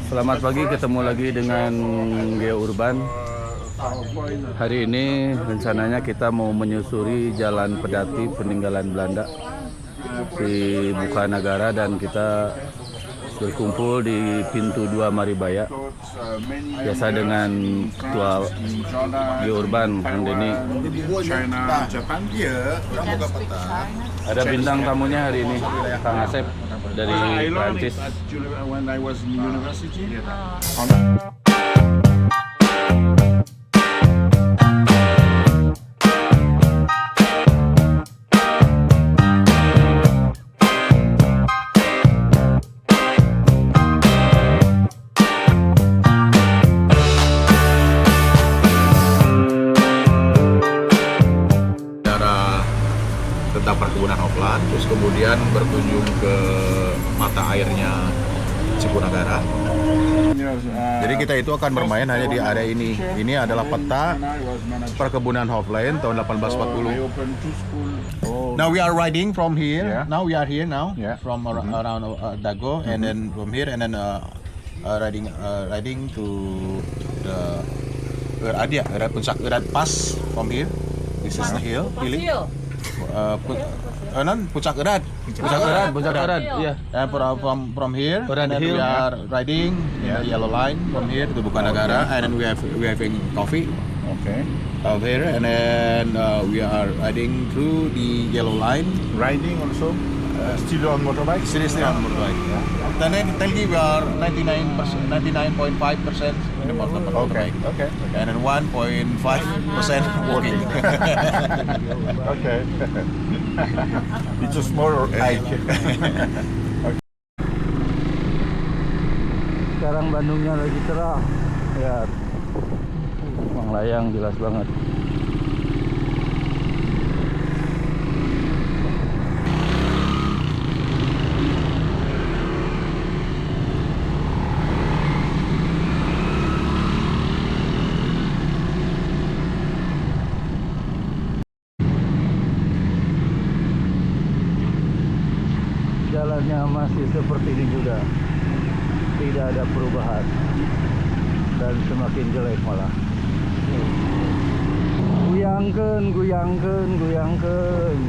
Selamat pagi, ketemu lagi dengan Geo Urban. Hari ini rencananya kita mau menyusuri jalan pedati peninggalan Belanda di Bukanagara dan kita berkumpul di pintu 2 Maribaya. Biasa dengan Ketua Geo Urban, Kang Denny. Ada bintang tamunya hari ini, Kang Asep dari Prancis. Tentang perkebunan Hofland, terus kemudian berkunjung ke mata airnya Cipunagara. Jadi kita itu akan bermain hanya di area ini. Ini adalah peta perkebunan Hofland tahun 1840. Now we are riding from here. Yeah. Now we are here now from around Dago, and then from here and then riding to the Erad Puncak Erad Pass from here. This is the hill. Puncak Erad. Iya. And from here, Erad and then Hill. we are riding in the yellow line from here to Bukanagara, and then we having coffee Okay. out here, and then we are riding through the yellow line. Riding also. Still on motorbike. Seriously on motorbike. Then Telgi we are 99.5% in the motorbike. Okay. Okay. And then 1.5% walking. Okay. It's a small hike. Sekarang Bandungnya lagi cerah. Ya, Bang Layang jelas banget. Jalannya masih seperti ini juga, tidak ada perubahan dan semakin jelek malah. Guyangkeun.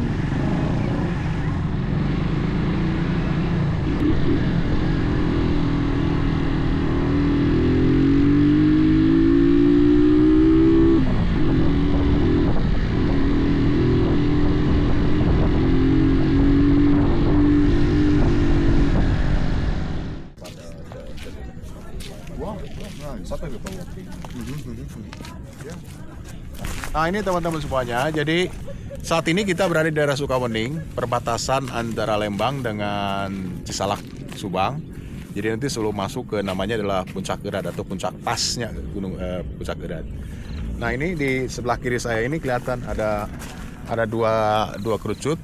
Nah ini teman-teman semuanya, jadi saat ini kita berada di daerah Sukawening, perbatasan antara Lembang dengan Cisalak, Subang. Jadi nanti sebelum masuk ke namanya adalah Puncak Erad atau puncak pasnya Gunung Puncak Erad. Nah ini di sebelah kiri saya ini kelihatan ada dua kerucut.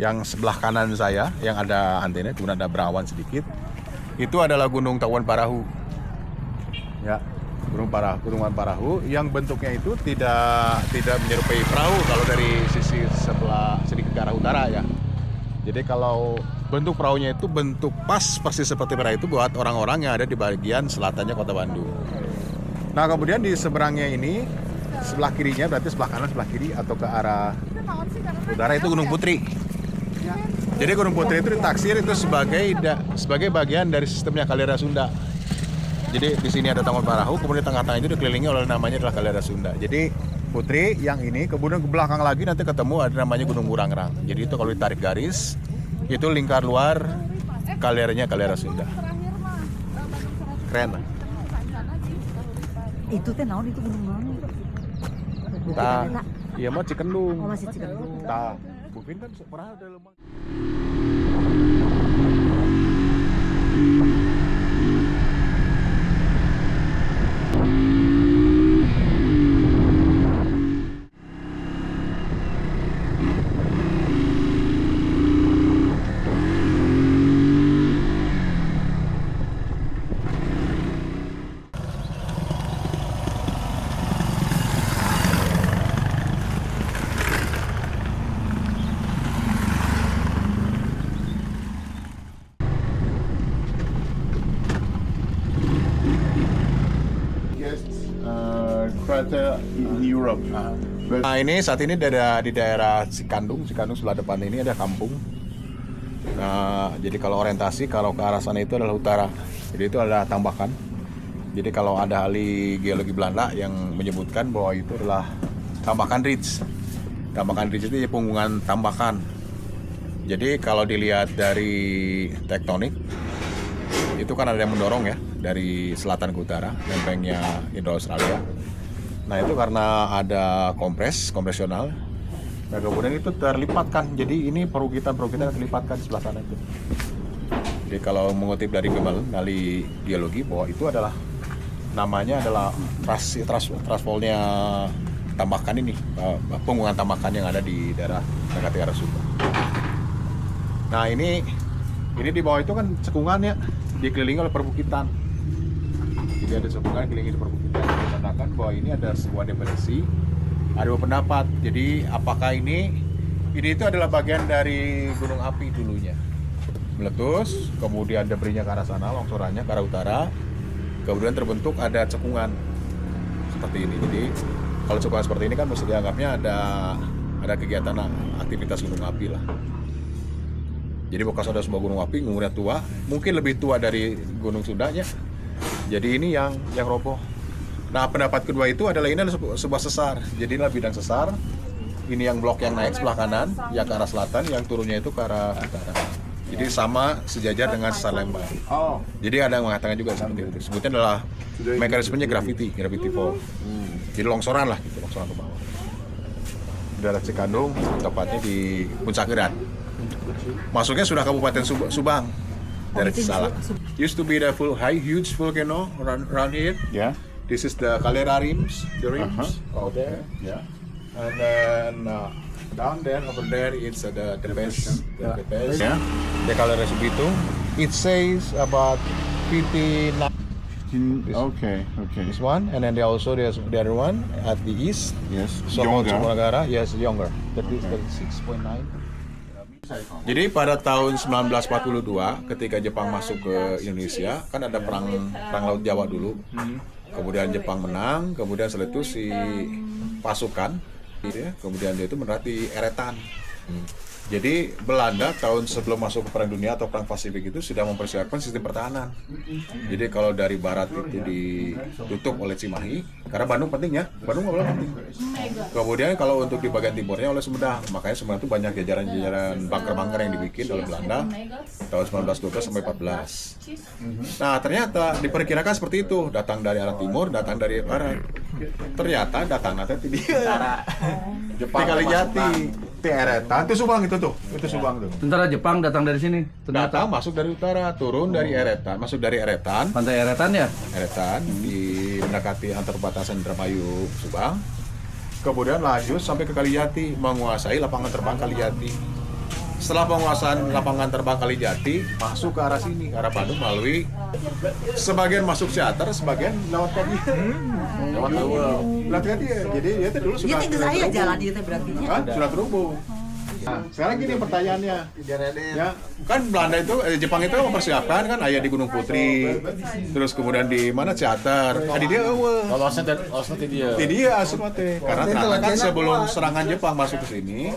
Yang sebelah kanan saya yang ada antena, kemudian ada berawan sedikit. Itu adalah Gunung Tawon Parahu. Ya. Gunungan Parahu yang bentuknya itu tidak menyerupai perahu kalau dari sisi sebelah sedikit ke arah utara ya. Jadi kalau bentuk perahunya itu bentuk pas persis seperti perahu itu buat orang-orang yang ada di bagian selatannya Kota Bandung. Nah kemudian di seberangnya ini sebelah kirinya berarti sebelah kanan sebelah kiri atau ke arah utara itu Gunung Putri. Jadi Gunung Putri itu ditaksir itu sebagai bagian dari sistemnya Kaldera Sunda. Jadi di sini ada Tawon Parahu, kemudian tengah-tengah itu dikelilingi oleh namanya adalah Kaldera Sunda. Jadi Putri yang ini, kemudian ke belakang lagi nanti ketemu ada namanya Gunung Burangrang. Jadi itu kalau ditarik garis, itu lingkar luar kalderanya Kaldera Sunda. Keren. Itu teh naon itu gunung naon? Iya mah Cikendung. Oh masih Cikendung. Bupin kan pernah ada lembang. better in Europe. But Nah ini saat ini di daerah Cikandung sebelah depan ini ada kampung. Nah jadi kalau orientasi kalau ke arah sana itu adalah utara. Jadi itu ada tambakan. Jadi kalau ada ahli geologi Belanda yang menyebutkan bahwa itu adalah tambakan ridge. Tambakan ridge itu ya punggungan tambakan. Jadi kalau dilihat dari tektonik itu kan ada yang mendorong ya dari selatan ke utara, lempengnya Indo-Australia. Nah itu karena ada kompresional. Nah kemudian itu terlipatkan. Jadi ini perukitan terlipatkan di sebelah sana itu. Jadi kalau mengutip dari ahli geologi bahwa itu adalah namanya adalah trasfolnya tambahkan ini, punggungan tambahkan yang ada di daerah Nakati Arasuba. Nah ini di bawah itu kan cekungannya dikelilingi oleh perbukitan. Jadi ada cekungan dikelilingi perbukitan. Dikatakan bahwa ini ada sebuah depresi. Ada dua pendapat. Jadi apakah ini itu adalah bagian dari gunung api dulunya meletus, kemudian debrinya ke arah sana, longsorannya ke arah utara, kemudian terbentuk ada cekungan seperti ini. Jadi kalau cekungan seperti ini kan mesti dianggapnya ada kegiatan aktivitas gunung api lah. Jadi bekas ada sebuah gunung api, umurnya tua, mungkin lebih tua dari Gunung Sundanya. Jadi ini yang roboh. Nah pendapat kedua itu adalah ini adalah sebuah sesar. Jadi inilah bidang sesar. Ini yang blok yang naik sebelah kanan, yang ke arah selatan, yang turunnya itu ke arah utara. Jadi sama sejajar dengan sesar Lembang. oh, Jadi ada yang mengatakan juga seperti itu. Sebutnya adalah mekanismenya gravity fall. Jadi longsoran lah, gitu, longsoran ke bawah. Daerah Cikandung, tepatnya di Puncak Geran. Masuknya sudah Kabupaten Subang dari Cisalak. Used to be the huge volcano around here. yeah. This is the caldera rims, out there. Yeah. And then down there, over there, it's the base. The base. Yeah. The caldera Bitung. It says about 59. Okay. This one, and then there's the other one at the east. Yes. Sumonagara, yes, younger. That is 36.9. Jadi pada tahun 1942 ketika Jepang masuk ke Indonesia kan ada perang Laut Jawa dulu. Kemudian Jepang menang, kemudian setelah itu si pasukan kemudian dia itu menerati Eretan. Jadi Belanda tahun sebelum masuk ke Perang Dunia atau Perang Pasifik itu sudah mempersiapkan sistem pertahanan. Jadi kalau dari barat itu ditutup oleh Cimahi, karena Bandung penting ya, Bandung nggak boleh penting. Kemudian kalau untuk di bagian timurnya oleh Sumedang, makanya Sumedang itu banyak jajaran-jajaran bunker-bunker yang dibikin oleh Belanda tahun 1912 sampai 14. Nah ternyata diperkirakan seperti itu, datang dari arah timur, datang dari barat. Ternyata datang nanti di Jepang Kalijati. Eretan itu Subang itu Subang tuh. Tentara Jepang datang dari sini. Datang masuk dari utara, turun dari Eretan, masuk dari Eretan. Pantai Eretan ya? Eretan di mendekati antar perbatasan Indramayu Subang. Kemudian lanjut sampai ke Kalijati, menguasai lapangan terbang Kalijati. Setelah penguasaan lapangan terbang Kalijati, masuk ke arah sini, ke arah Bandung melalui sebagian masuk Ciater, sebagian lewat tadi. Lewat tadi ya. Jadi dia itu dulu sudah saya jalan itu berarti. sudah terhubung. Nah, sekarang gini pertanyaannya. Ya, kan Belanda itu Jepang itu mempersiapkan kan ayah di Gunung Putri. Terus kemudian di mana Ciater. Tadi dia dia semua teh. Karena ternyata kan sebelum serangan Jepang masuk ke sini,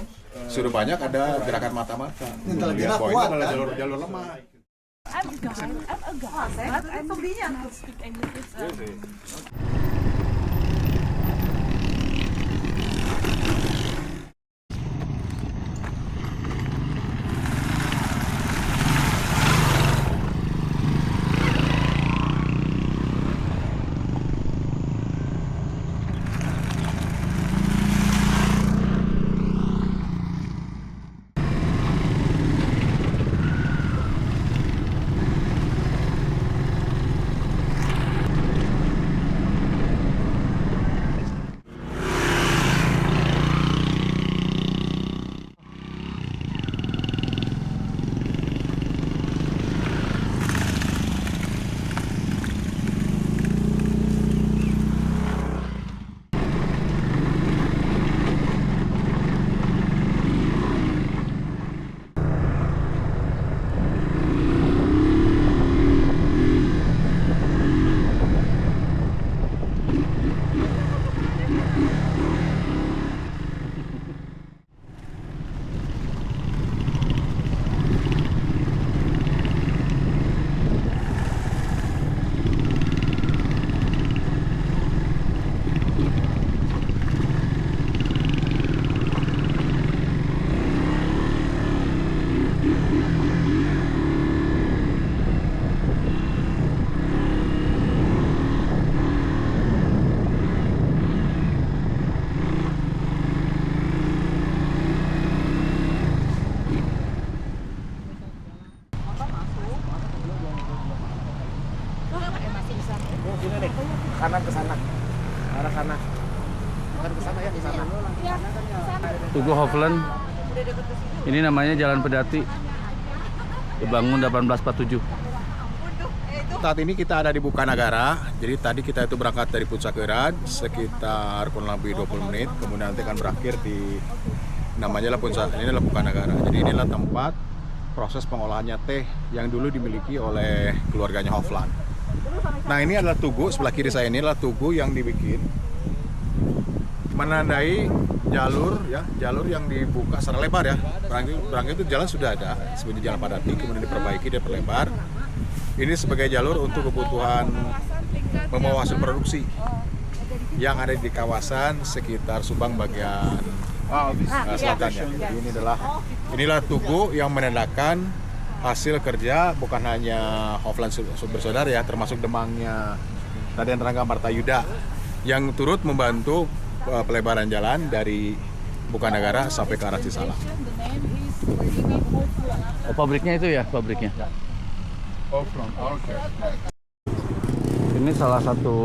sudah banyak ada gerakan mata-mata. Lihat bahwa itu adalah jalur lemah. I'm a guy, but I'm to speak English. Oh, sini nih. Kanan ke sana. Arah sana. Kan ke sana ya, ke sana. Tugu Hofland. Ini namanya Jalan Pedati. Dibangun 1847. Saat ini kita ada di Bukanagara. Jadi tadi kita itu berangkat dari Puncak Gerat sekitar kurang lebih 20 menit. Kemudian nanti akan berakhir di namanya lah Puncak. Ini adalah Bukanagara. Jadi inilah tempat proses pengolahannya teh yang dulu dimiliki oleh keluarganya Hofland. Nah, ini adalah tugu, sebelah kiri saya ini adalah tugu yang dibikin menandai jalur ya, jalur yang dibuka secara lebar ya. Berangkat itu jalan sudah ada sebagai Jalan Pedati, kemudian diperbaiki dan diperlebar. Ini sebagai jalur untuk kebutuhan membawa hasil produksi yang ada di kawasan sekitar Subang bagian selatannya. Jadi inilah tugu yang menandakan hasil kerja bukan hanya Hofland bersaudara ya, termasuk demangnya Raden Rangga Martayuda yang turut membantu pelebaran jalan dari Bukanagara sampai ke arah Cisalak. Oh, pabriknya itu ya, pabriknya. Oh, from okay. Ini salah satu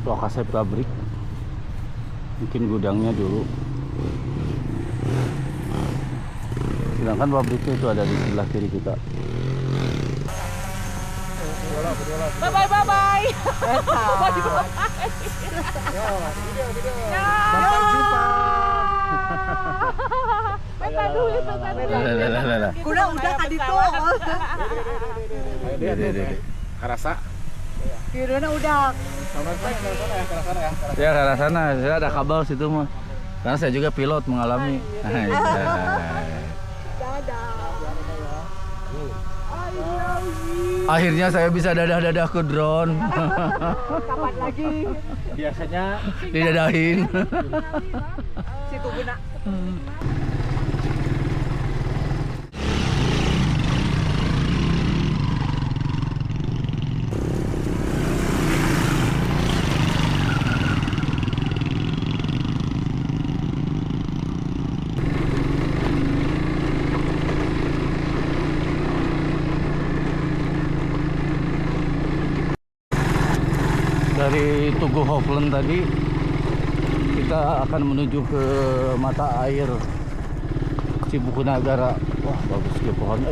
lokasi pabrik. Mungkin gudangnya dulu. Sedangkan pabriknya itu ada di sebelah kiri kita. Bye bye bye bye. Sampai jumpa. Kuda udah kan itu. Karasa. Kirana udah. Selamat pagi ke sana ya, ke sana ya. Ya, ke arah sana. Saya ada kabel situ mah. Karena saya juga pilot mengalami. Akhirnya saya bisa dadah-dadah ke drone. Kapan lagi? Biasanya Didadahin. Situ guna. Dari Tugu Hofland tadi kita akan menuju ke mata air Cibukunagara. Wah, bagus ya pohon.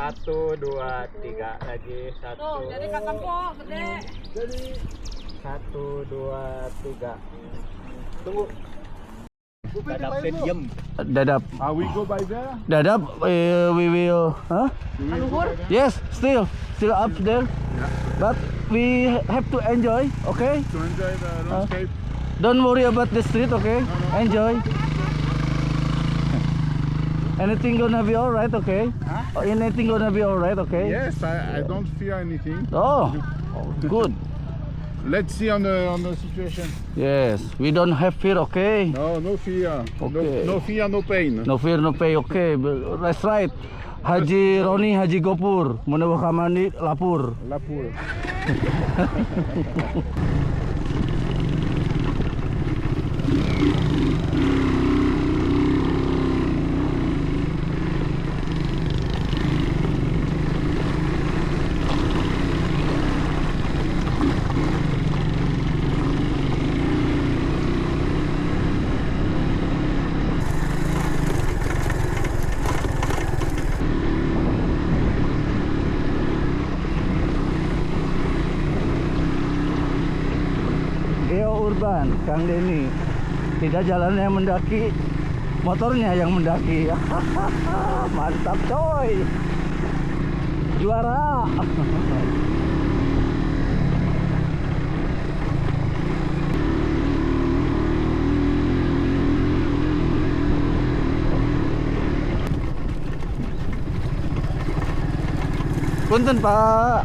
Satu, dua, tiga lagi. Satu. Jadi kakak po, gede. Satu, dua, tiga. Tunggu. Dadap diem. Dadap. We go by there? Dadap, we will. Huh? Luhur. Yes, still up there. But we have to enjoy, okay? To enjoy the landscape? Don't worry about the street, okay? Enjoy. Anything gonna be alright, okay? Huh? Anything gonna be alright, okay? Yes, I don't fear anything. Oh, good. Let's see on the situation. Yes, we don't have fear, okay? No fear. Okay. No fear, no pain. No fear, no pay, okay? That's right. Haji Roni, Haji Gopur, Munawa Kamani, Lapur. Lapur. Geo Urban, Kang Denny. Tidak jalannya yang mendaki, motornya yang mendaki. Mantap coy. Juara. Punten Pak.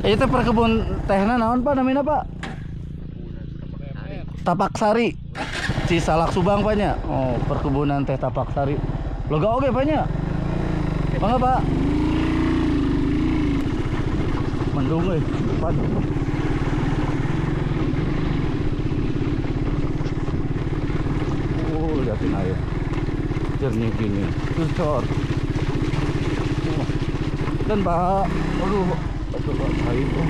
Itu perkebun tehna naon Pak namina Pak? Tapak Sari. Cisalak Subang Pak nya. Oh, perkebunan teh Tapak Sari. Loga oge Pak nya. Mangga Pak. Mendung euy, depan. Oh, liatin air. Jernih gini. Cucor. Dan Pak, aduh, betul Pak, air tuh.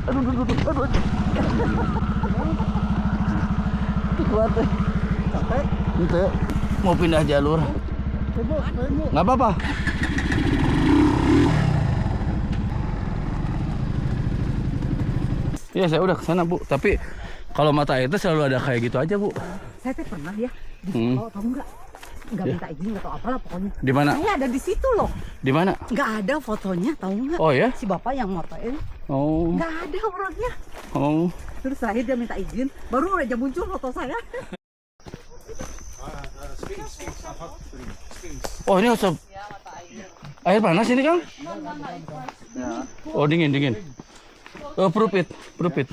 Aduh. Itu kuat deh. Capek? Ente, mau pindah jalur. Nggak apa-apa. Iya, saya udah kesana Bu. Tapi kalau mata air itu selalu ada kayak gitu aja Bu. Saya teh pernah ya di Solo, tahu nggak? Nggak minta izin, nggak tahu apalah pokoknya. Di mana? Saya ada di situ loh. Di mana? Nggak ada fotonya, tahu nggak? Oh ya? Si bapak yang motoin, Oh. nggak ada orangnya. Oh. Terus terakhir dia minta izin, baru aja muncul foto saya. Oh, ini asap air panas ini Kang? Oh, dingin. Oh, proof it.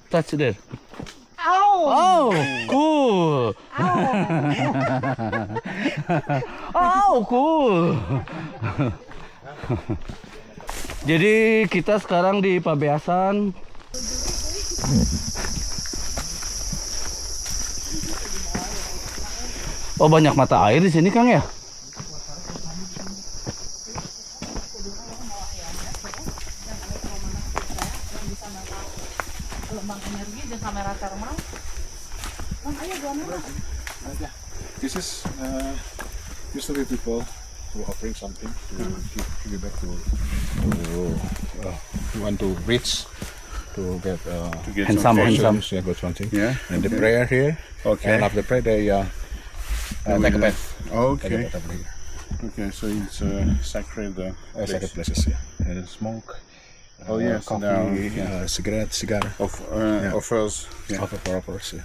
Touch there. Oh, cool. Oh, cool. Jadi kita sekarang di Pabeasan. Oh, banyak mata air di sini Kang ya? Kamera thermal. This is usually people who offering something to give back to who want to reach to get Handsome. Yeah, got something. Yeah. And the prayer here. Okay. And after prayer they take a bath. Okay. Take a bath over here. Okay, so it's sacred Sacred places, yeah. And smoke. Oh, yes, coffee, now, cigar. offers. Yeah. Offers, ya.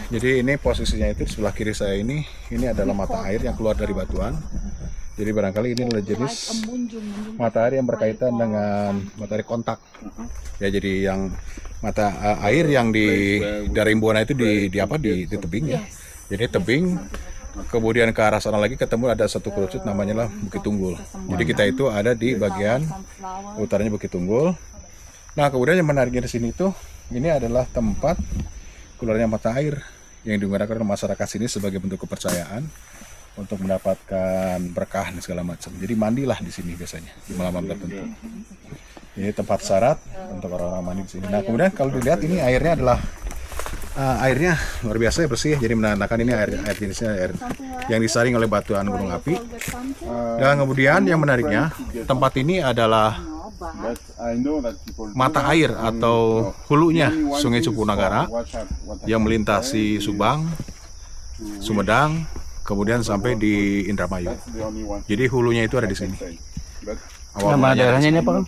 Jadi ini posisinya itu sebelah kiri saya ini adalah mata air yang keluar dari batuan. Jadi barangkali ini adalah jenis mata air yang berkaitan dengan matahari kontak. Ya, jadi yang mata air yang dari Imbuana itu di tebing ya. Jadi tebing, kemudian ke arah sana lagi ketemu ada satu kerucut namanya lah Bukit Tunggul. Jadi kita itu ada di bagian utaranya Bukit Tunggul. Nah, kemudian yang menariknya di sini tuh ini adalah tempat keluarnya mata air yang digunakan oleh masyarakat sini sebagai bentuk kepercayaan untuk mendapatkan berkah dan segala macam. Jadi mandilah di sini biasanya di malam-malam tertentu. Ini tempat syarat untuk orang-orang mandi di sini. Nah, kemudian kalau dilihat ini airnya adalah airnya luar biasa ya, bersih. Jadi menandakan ini air jenisnya air yang disaring oleh batuan gunung api. Dan kemudian yang menariknya, tempat ini adalah mata air atau hulunya Sungai Cupunagara yang melintasi Subang, Sumedang, kemudian sampai di Indramayu. Jadi hulunya itu ada di sini. Nama daerahnya ini apa Kang?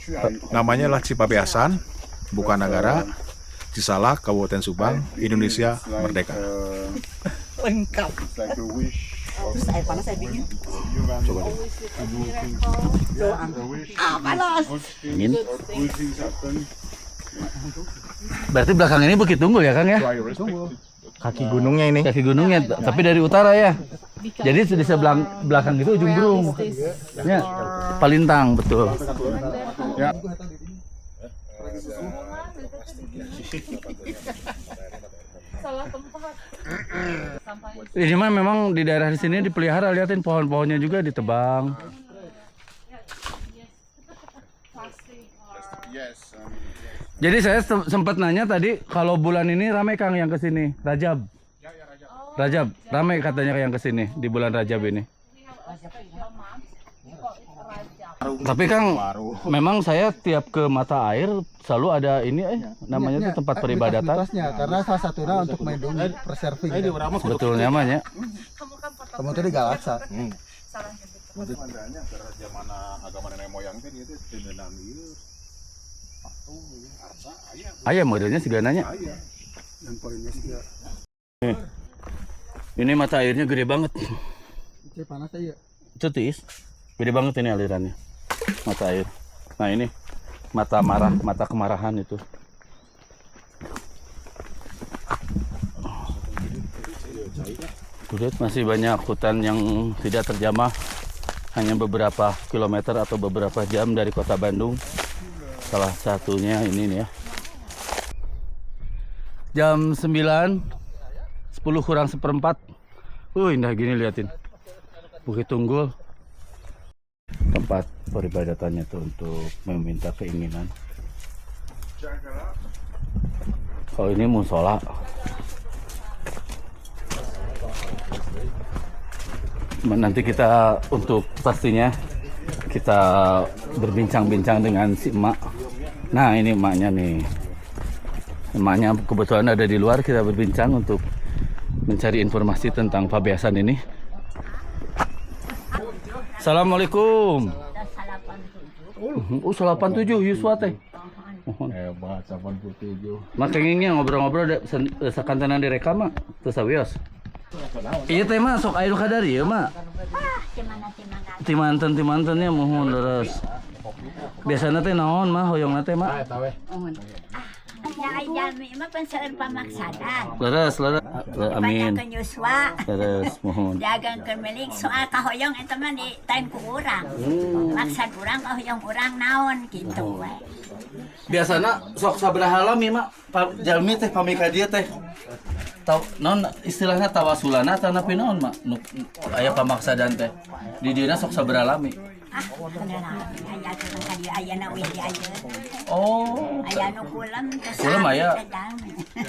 Namanya lah Cipabeasan, Bukanagara, Cisalak, Kabupaten Subang, Indonesia Merdeka. Lengkap. Terus air panas saya dingin. Coba deh. Panas. Dingin. Berarti belakang ini Bukit Tunggul ya Kang ya? Kaki gunungnya ini. Kaki gunungnya, tapi dari utara ya. Jadi di sebelah belakang itu ujung Burung. Ya, Palintang betul. Ya. Salah tempat. Ini mah memang di daerah di sini dipelihara, liatin pohon-pohonnya juga ditebang. Jadi saya sempat nanya tadi kalau bulan ini ramai Kang yang ke sini, Rajab. Rajab, ramai katanya yang ke sini di bulan Rajab ini. Tapi Kang, memang saya tiap ke mata air selalu ada ini namanya tuh tempat peribadatan. Karena salah satunya untuk melindungi preserving. Sebetulnya mah ya. Kamu tadi galaksa. Zaman agama nenek moyang teh itu tindenan ieu. Aya modelnya segananya. Dan poinnya sih Ini mata airnya gede banget. Panas aja. Cetis. Gede banget ini alirannya. Mata air. Nah ini mata marah, mata kemarahan itu. Lihat masih banyak hutan yang tidak terjamah. Hanya beberapa kilometer atau beberapa jam dari kota Bandung. Salah satunya ini nih ya. Jam 9, 10 kurang seperempat. Indah gini liatin. Bukit Tunggul. Tempat peribadatannya tuh untuk meminta keinginan. Kalau ini musola. Nanti kita untuk pastinya kita berbincang-bincang dengan si emak. Nah ini emaknya nih. Emaknya kebetulan ada di luar, kita berbincang untuk mencari informasi tentang pabeasan ini. Assalamualaikum. 87 Yuswa teh. Hebat 87. Makanya ngobrol-ngobrol sakantenan direkam mah teu sawios. Iya teh mah sok aya nu kadari ya mah. Timanten-timantennya mohon leres. Biasana teh naon mah hoyongna teh mah? Jangan jalmi mah pensaeur pamaksadan. Leres. Amin. Banyak Yuswa. Leres mohon. Jagakeun milik soal kahoyong eta mah di time ku urang. Maksad urang kahoyong urang naon kitu we. Biasana sok sabaraha lami mah jalmi teh pami ka dieu teh. Tahu non istilahnya tawasulana atau napi naon mak aya pamaksadan teh di dieuna sok sabaraha lami. Aya keur ka dieu ayana wih di ayeuna. Oh. Aya nu kulam teh. Kulam aya.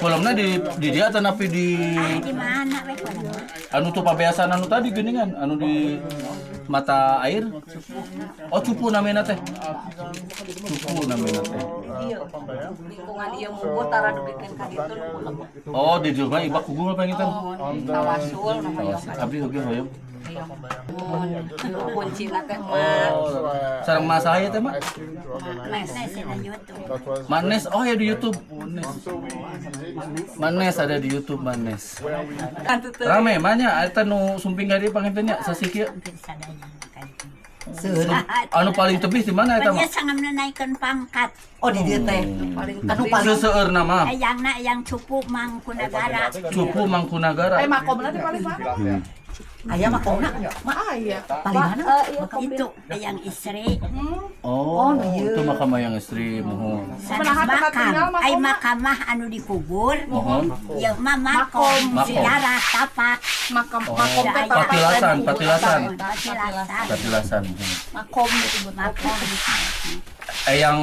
Kulamna di dieu atau napi di di mana we kulam? anu tuh pabeasan anu tadi geuningan anu di mata air. Oh cupu namina teh. Cupu namina teh. Lingkungan ieu mubuh tara dugikeun ka ditu nu kulam. Oh di dieu mah ibak kugung apa ngitan? Tawasul nu hoyong. Abdi oge hoyong. Kuncina teh mah Oh, sareng mas saya teh, Mak. Nes di YouTube. Manes, oh ya di YouTube. Manes ada di YouTube Manes. Rame manya eta nu sumping gadi panginten nya sasikieun. Anu paling tebih di mana eta, Mak? Dia sangat menaikkan pangkat. oh di dieu teh paling Seueurna mah. Ayangna yang cupu Mangkunagara. Cupu Mangkunagara. makomna teh paling mana? Ayah makomna. Aya. Paling mana? Itu yang istri. Oh, itu makam yang istri mohon. Sanes makam. Ai makamah anu dikubur. Mohon. Ya mah makom sejarah tapak. Makom teh Patilasan. Patilasan. Patilasan. makom disebut Makom. Yang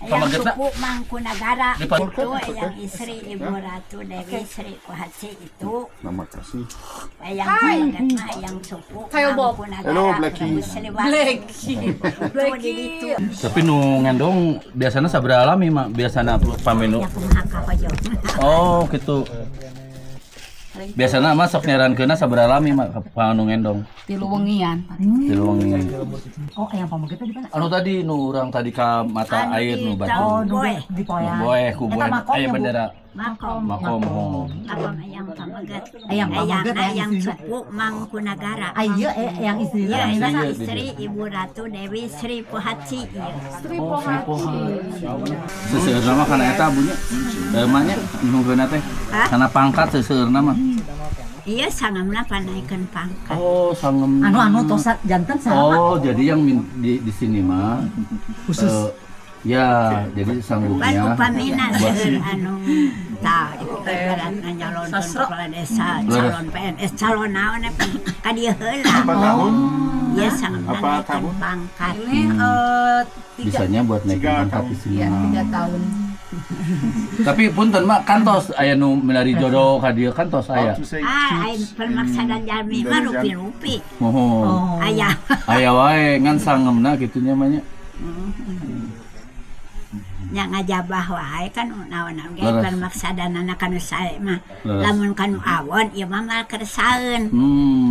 Yang pamagetna suku Mangkunagara Di itu yang istri Ibu Ratu Dewi Sri Kuhatsi itu Nama kasih. yang pamagetna yang suku Mangkunagara. Hello, Blacky. Blacky. tapi nu ngendong biasanya sabaraha lami mak biasana pamenu. Ya kumaha ka hoyong. Oh, gitu. Biasana mah sok nyarankeunna sabaraha lami mak panu ngendong. 3 wengian. Di luwengi. Oh, yang pamagetna di mana? Anu tadi nu urang tadi ka mata air nu batu. Di poyan. Boeh ku boeh makom aya ya, Bu? bendera. Makom. Makom. Makom yang pamaget. Yang pamaget, yang yang istri. suku Mangkunagara. Iya, yang istri Ya, Yang yang istri. istri Ibu Ratu Dewi Sri Kuhatsi. Oh, Sripoha. Seuseurna mah kana eta bunya. Emanya nunggueuna teh. Hah? Kana pangkat seuseurna mah. Iya, sangamna panaikeun pangkat. Oh, sangem. anu tosa jantan sama. Oh, jadi yang di sini mah khusus. Ya, jadi sanggupnya. Ban upamina seueur anu tah ibaratna nyalon kepala desa, calon PNS, calon naon ka dieu heula. Ieu sangat naikkeun pangkat. Bisanya buat naikin pangkat di sini. mah. 3 tahun. Tapi punten mak kantos aya nu menari jodoh ka dieu kantos aya. Ai permaksadan jalmi mah rupi-rupi. Mohon. Aya. Aya wae ngan sangemna kitunya mah nya. Nya ngajabah wae kan naon-naon ge Leres. permaksadanana kanu sae mah. Leres. Lamun kanu awon ieu mah mal kersaeun.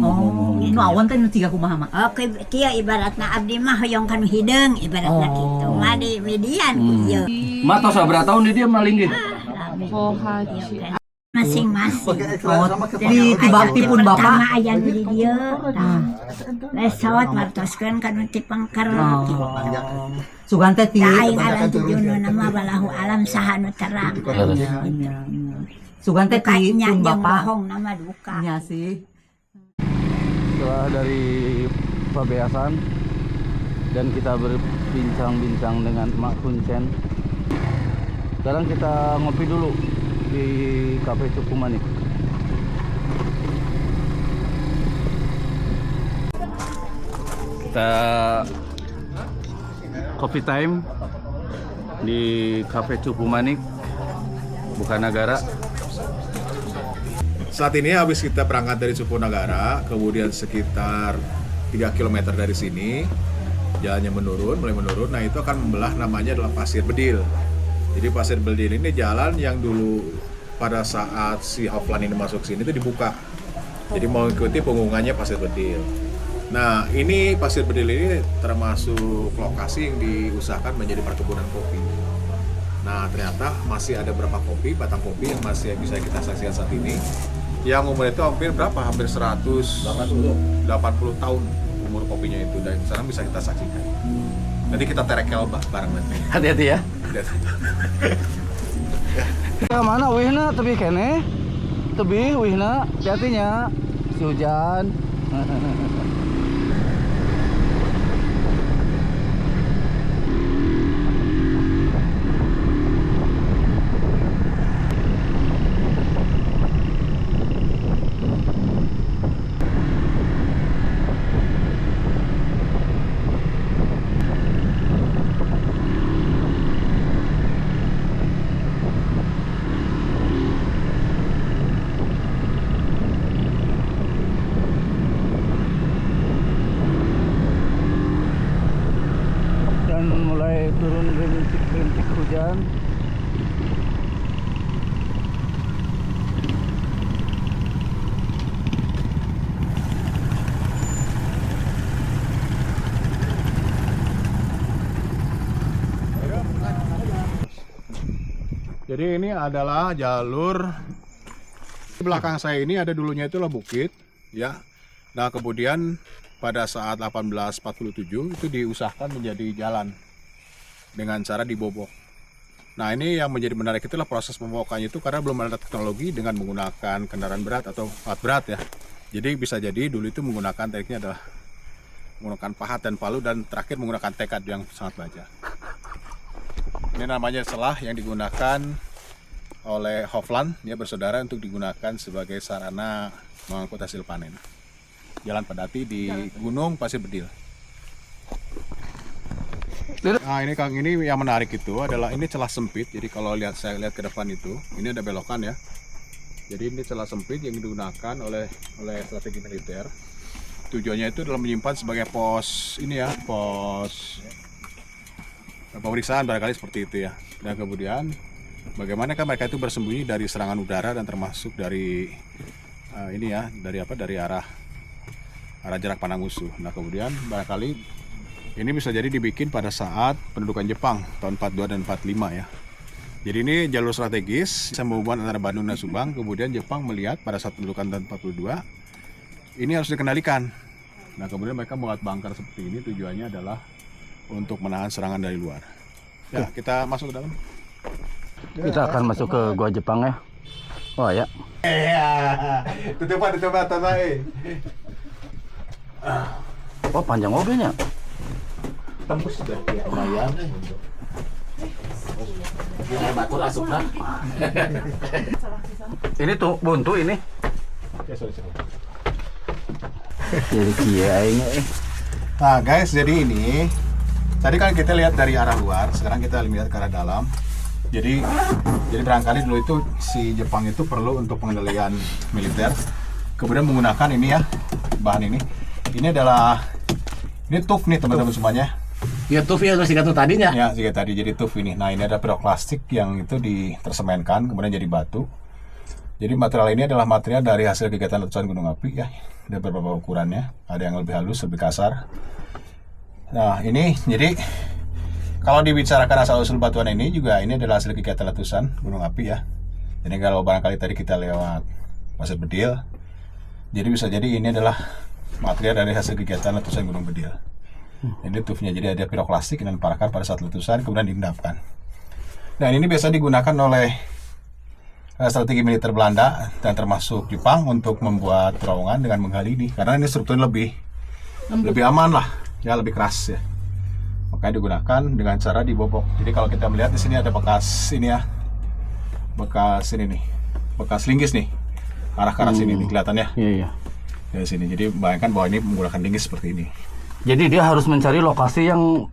Oh, nu awan teh nu tiga kumaha mah. Oke, kieu ibaratna abdi mah hoyong kanu hideung ibaratna kitu. Mah di median ku ieu. Mak tos sabaraha tahun di dieu maling ge? Oh haji. masing-masing. Di bakti pun Bapak. Pertama aya nu di dieu. Lesot martoskeun ka nu ti pengker. Sugan teh ti Aing aran tujuan nama balahu alam saha nu terang. Sugan teh ti Kayaknya pun yang Bapak. bohong nama duka. Iya sih. Setelah dari pabeasan dan kita berbincang-bincang dengan Mak Kuncen, sekarang kita ngopi dulu di Cafe Cupu Manik. Kita coffee time di Cafe Cupu Manik, Bukanagara. Saat ini habis kita berangkat dari Suponagara, kemudian sekitar 3 km dari sini, jalannya mulai menurun. Nah itu akan membelah, namanya adalah Pasir Bedil. Jadi Pasir Bedil ini jalan yang dulu pada saat si Hofland ini masuk sini itu dibuka. Jadi mengikuti penggungannya Pasir Bedil. Nah ini Pasir Bedil ini termasuk lokasi yang diusahakan menjadi perkebunan kopi. Nah ternyata masih ada beberapa batang kopi yang masih bisa kita saksikan saat ini. Yang umurnya itu hampir berapa? Hampir 180 tahun umur kopinya itu, dan sekarang bisa kita saksikan. Nanti kita terekel bareng nanti. Hati-hati ya. Ke mana wihna tebi kene? Tebi wihna, hati-hatinya. Si hujan. Mulai turun rintik-rintik hujan. Jadi ini adalah jalur di belakang saya ini ada dulunya itulah bukit, ya. Nah kemudian pada saat 1847 itu diusahakan menjadi jalan dengan cara dibobok. Nah ini yang menjadi menarik itulah proses pembobokannya itu, karena belum ada teknologi dengan menggunakan kendaraan berat atau alat berat ya. Jadi bisa jadi dulu itu menggunakan tekniknya adalah menggunakan pahat dan palu, dan terakhir menggunakan tekad yang sangat baja. Ini namanya selah yang digunakan oleh Hofland ya bersaudara untuk digunakan sebagai sarana mengangkut hasil panen. Jalan Pedati di Gunung Pasir Bedil. Nah ini Kang, ini yang menarik itu adalah ini celah sempit. Jadi kalau saya lihat ke depan itu, ini ada belokan ya. Jadi ini celah sempit yang digunakan oleh strategi militer. Tujuannya itu adalah menyimpan sebagai pos ini ya, pos pemeriksaan barangkali seperti itu ya. Dan kemudian bagaimana kan mereka itu bersembunyi dari serangan udara dan termasuk dari ini ya, dari arah jarak pandang musuh. Nah kemudian barangkali ini bisa jadi dibikin pada saat pendudukan Jepang tahun 42 dan 45 ya. Jadi ini jalur strategis menghubungkan antara Bandung dan Subang. Kemudian Jepang melihat pada saat pendudukan tahun 42 ini harus dikendalikan. Nah kemudian mereka membuat bunker seperti ini, tujuannya adalah untuk menahan serangan dari luar. Ya kita masuk ke dalam. Kita akan masuk ke gua Jepang ya. Oh ya. Tutup Oh panjang mobilnya. Tembus sudah ya lumayan. Ini batur asupna. Ini tuh buntu ini. Ya, sorry. Jadi kiainya Nah guys, jadi ini tadi kan kita lihat dari arah luar, sekarang kita lihat ke arah dalam. Jadi barangkali dulu itu si Jepang itu perlu untuk pengendalian militer, kemudian menggunakan ini ya, bahan ini. Ini adalah tuf nih teman-teman semuanya. Ya tuf ya sih kata tadinya. Ya sih tadi jadi tuf ini. Nah ini ada blok plastik yang itu tersemenkan kemudian jadi batu. Jadi material ini adalah material dari hasil kegiatan letusan gunung api ya. Ada beberapa ukurannya, ada yang lebih halus, lebih kasar. Nah ini jadi kalau dibicarakan asal-usul batuan ini juga ini adalah hasil kegiatan letusan gunung api ya. Jadi kalau barangkali tadi kita lewat Pasir Bedil, jadi bisa jadi ini adalah material dari hasil kegiatan letusan Gunung Bedil. Jadi tufnya jadi ada piroklastik dan parakar pada saat letusan kemudian diendapkan. Dan ini biasa digunakan oleh strategi militer Belanda dan termasuk Jepang untuk membuat terowongan dengan menggali ini karena ini strukturnya lebih aman lah, ya lebih keras ya. Makanya digunakan dengan cara dibobok. Jadi kalau kita melihat di sini ada bekas ini ya, bekas ini nih, bekas linggis nih, arah ke arah sini nih kelihatannya. Iya. Dari sini. Jadi bayangkan bahwa ini menggunakan linggis seperti ini. Jadi dia harus mencari lokasi yang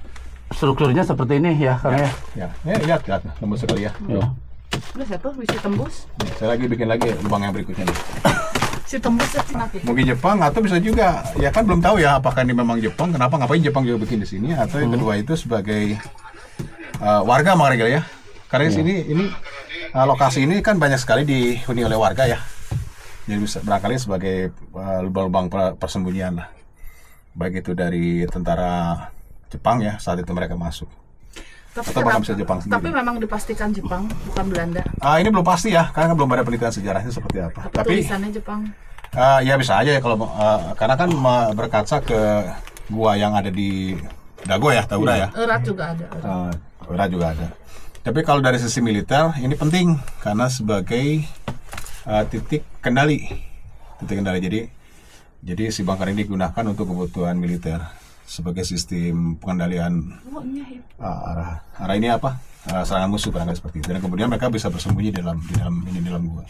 strukturnya seperti ini ya, karena Ya, lihat, tembus sekali ya. ya. Udah satu bisa tembus. Nih, saya lagi bikin lagi lubang yang berikutnya nih. Si tembus ya nanti. Mungkin Jepang atau bisa juga, ya kan belum tahu ya apakah ini memang Jepang. Ngapain Jepang juga bikin di sini? Atau yang kedua itu sebagai warga makanya ya. Karena di sini lokasi ini kan banyak sekali dihuni oleh warga ya. Jadi bisa barangkali sebagai lubang-lubang persembunyian lah. Baik itu dari tentara Jepang ya saat itu mereka masuk. Atau bahkan bisa Jepang sendiri. Tapi memang dipastikan Jepang, bukan Belanda. Ini belum pasti ya, karena belum ada penelitian sejarahnya seperti apa. Tapi tulisannya Jepang. Ya bisa aja ya kalau karena kan berkaca ke gua yang ada di Dago ya, Taura ya. Erat juga ada. Erat juga ada. Tapi kalau dari sisi militer ini penting karena sebagai titik kendali. Jadi si bangkar ini digunakan untuk kebutuhan militer sebagai sistem pengendalian arah ini apa? Serangan musuh barangkali seperti itu. Dan kemudian mereka bisa bersembunyi di dalam gua.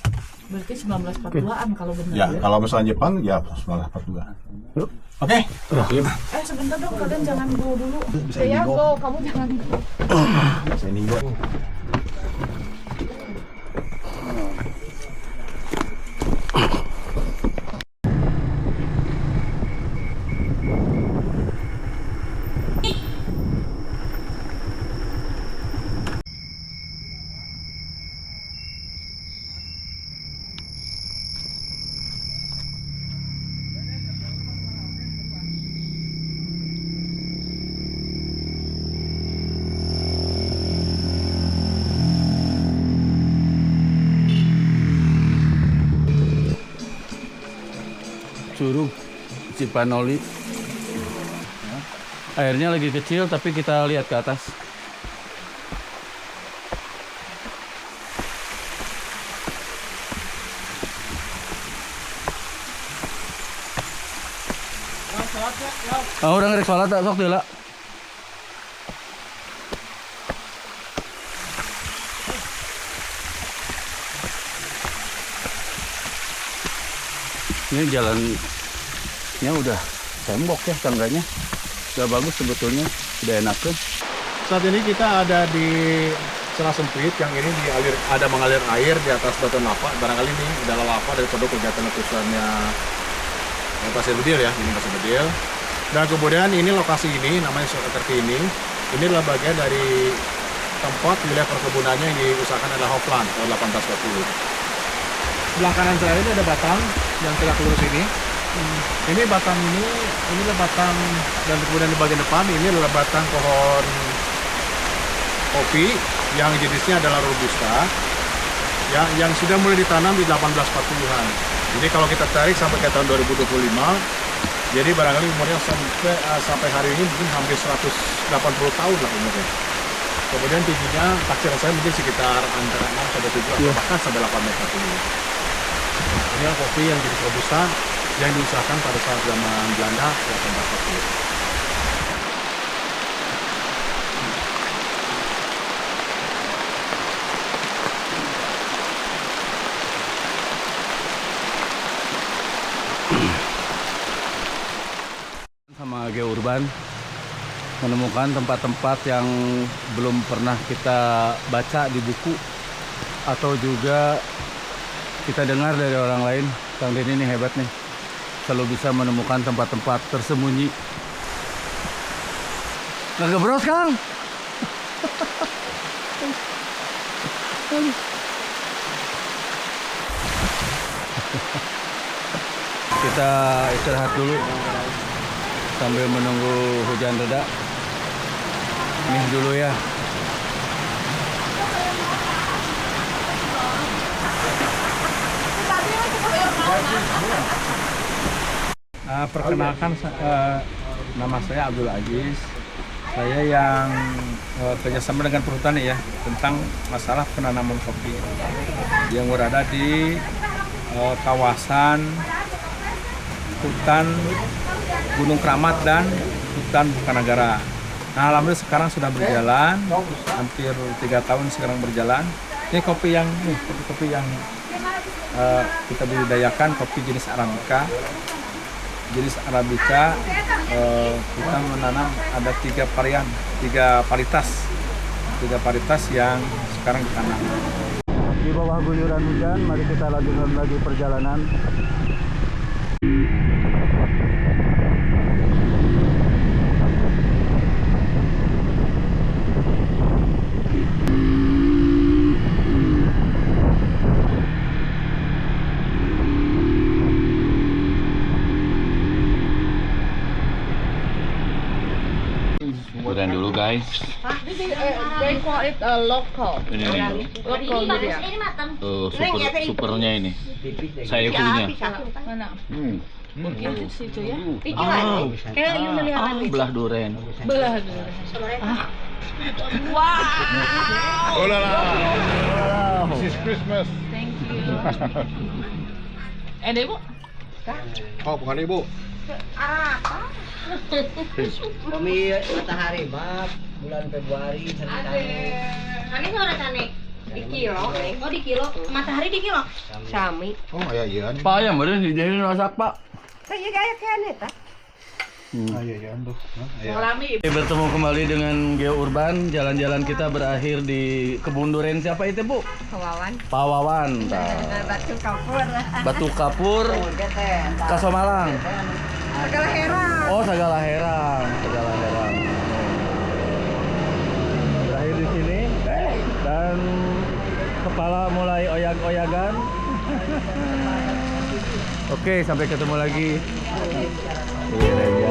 Berarti 1942-an kalau benar. Ya, kalau misalnya Jepang ya 1942. Oke. Sebentar dong, kalian jangan go dulu. Saya go, kamu jangan go. Saya ninggo. Curug Cipanoli. Airnya lagi kecil tapi kita lihat ke atas. Orang ngerek sholat tak sok dela. Ini jalannya udah tembok ya, tangganya udah bagus sebetulnya, udah enak kan. Saat ini kita ada di celah sempit yang ini ada mengalir air di atas batuan lava. Barangkali ini adalah lava dari produk kegiatan letusannya Pasir Bedil ya, ini Pasir Bedil. Dan kemudian ini lokasi ini namanya seperti ini adalah bagian dari tempat wilayah perkebunannya yang diusahakan adalah Hofland tahun 1840. Sebelah kanan saya ini ada batang yang tegak lurus ini. Ini batang ini adalah batang, dan kemudian di bagian depan ini adalah batang pohon kopi yang jenisnya adalah robusta ya, yang sudah mulai ditanam di 1840-an. Jadi kalau kita tarik sampai ke tahun 2025, jadi barangkali umurnya sampai hari ini mungkin hampir 180 tahun lah umurnya. Kemudian tingginya taksiran saya mungkin sekitar antara 6 sampai 7 atau bahkan sampai 8 meter tinggi. Ini kopi yang jenis robusta yang diusahakan pada saat zaman Belanda 1840. Sama Geourban menemukan tempat-tempat yang belum pernah kita baca di buku atau juga kita dengar dari orang lain. Kang Denny ini hebat nih, selalu bisa menemukan tempat-tempat tersembunyi. Nggak gebros Kang. Kita istirahat dulu sambil menunggu hujan reda. Ini dulu ya. Perkenalkan, nama saya Abdul Aziz. Saya yang kerjasama dengan perhutani ya tentang masalah penanaman kopi yang berada di kawasan hutan Gunung Keramat dan hutan Bukanagara. Nah, alhamdulillah sekarang sudah berjalan hampir 3 tahun sekarang berjalan. Ini kopi yang kita budidayakan, kopi jenis Arabica. Jenis Arabica kita menanam ada 3 varietas yang sekarang ditanam. Di bawah guyuran hujan, mari kita lanjutkan lagi perjalanan. Durian dulu guys. They call it local. Ini Local durian. supernya ini. Saya punya. Mana? Itu situ ya. Belah durian. Belah durian. Oh la la! This is Christmas. Thank you. Ibu? Oh, bukan ibu. Kami matahari, Mak, bulan Februari. Ini suara sana di kilo. Oh di kilo. Matahari di kilo. Sami. Oh ya iya. Pak ayam ada di jadi masak Pak. Saya kayak kene ta. Ah iya iya tuh. Bertemu kembali dengan Geo Urban. Jalan-jalan kita berakhir di kebun durian siapa itu Bu? Kawawan. Pak Wawan. Batu kapur. Batu Kapur. Kasomalang. Segala heran. Oh, Sagala Herang. Sagala Herang. Berakhir di sini dan kepala mulai oyag-oyagan. Oke, sampai ketemu lagi. Iya,